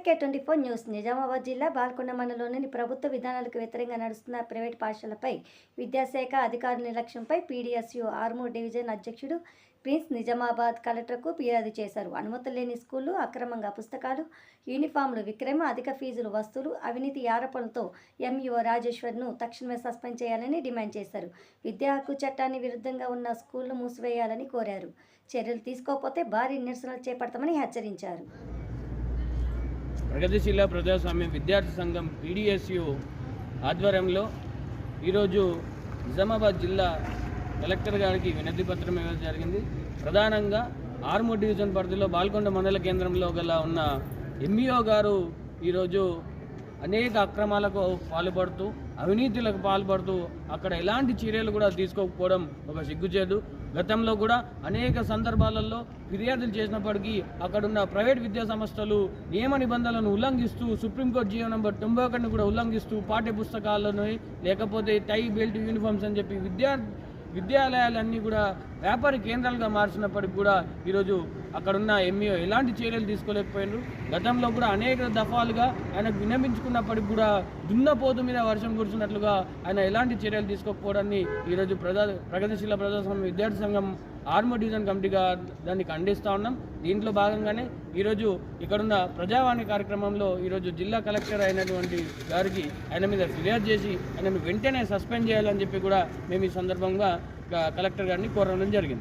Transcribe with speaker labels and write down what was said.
Speaker 1: SK24 news Nizamabad జిల్లా బాల్కొండ మండలంలోని ప్రభుత్వ విధానాలకు వ్యతిరేకంగా నడుస్తున్న ప్రైవేట్ పాఠశాలపై విద్యాశాఖ అధికారుల నిర్లక్ష్యంపై PDSU ఆర్మూర్ డివిజన్ అధ్యక్షుడు ప్రిన్స్ నిజామాబాద్ కలెక్టర్కు ఫిర్యాదు చేశారు. అనుమతులు లేని స్కూళ్లు, అక్రమంగా పుస్తకాలు, యూనిఫామ్లు విక్రయం, అధిక ఫీజులు వసూలు, అవినీతి ఆరోపణలతో MUO రాజేశ్వర్ను తక్షణమే సస్పెండ్ చేయాలని డిమాండ్ చేశారు. విద్యా హక్కు చట్టాన్ని విరుద్ధంగా ఉన్న స్కూళ్లు మూసివేయాలని కోరారు. చర్యలు తీసుకోకపోతే భారీ నిరసనలు చేపడతామని హెచ్చరించారు.
Speaker 2: ప్రగతిశీల ప్రజాస్వామ్య విద్యార్థి సంఘం PDSU ఆధ్వర్యంలో ఈరోజు నిజామాబాద్ జిల్లా కలెక్టర్ గారికి వినతి పత్రం ఇవ్వడం జరిగింది. ప్రధానంగా ఆర్మూర్ డివిజన్ పరిధిలో బాల్కొండ మండల కేంద్రంలో గల ఉన్న MUO గారు ఈరోజు అనేక అక్రమాలకు పాల్పడుతూ, అవినీతులకు పాల్పడుతూ అక్కడ ఎలాంటి చర్యలు కూడా తీసుకోకపోవడం ఒక సిగ్గుచేటు. గతంలో కూడా అనేక సందర్భాలలో ఫిర్యాదులు చేసినప్పటికీ అక్కడున్న ప్రైవేట్ విద్యా సంస్థలు నియమ నిబంధనలను ఉల్లంఘిస్తూ, సుప్రీంకోర్టు జీవో నంబర్ 91ని కూడా ఉల్లంఘిస్తూ పాఠ్య పుస్తకాలను లేకపోతే టై, బెల్ట్, యూనిఫామ్స్ అని చెప్పి విద్యాలయాలన్నీ కూడా వ్యాపార కేంద్రాలుగా మార్చినప్పటికి కూడా ఈరోజు అక్కడున్న MUO ఎలాంటి చర్యలు తీసుకోలేకపోయినారు. గతంలో కూడా అనేక దఫాలుగా ఆయనకు విన్నవించుకున్నప్పటికి కూడా దున్నపోతు మీద వర్షం కురిసినట్లుగా ఆయన ఎలాంటి చర్యలు తీసుకోకపోవడాన్ని ఈరోజు ప్రగతిశీల ప్రజాస్వామ్య విద్యార్థి సంఘం ఆర్మూర్ డివిజన్ కమిటీగా దాన్ని ఖండిస్తూ ఉన్నాం. దీంట్లో భాగంగానే ఈరోజు ఇక్కడున్న ప్రజావాణి కార్యక్రమంలో ఈరోజు జిల్లా కలెక్టర్ అయినటువంటి గారికి ఆయన మీద ఫిర్యాదు చేసి ఆయనను వెంటనే సస్పెండ్ చేయాలని చెప్పి కూడా మేము ఈ సందర్భంగా కలెక్టర్ గారిని కోరడం జరిగింది.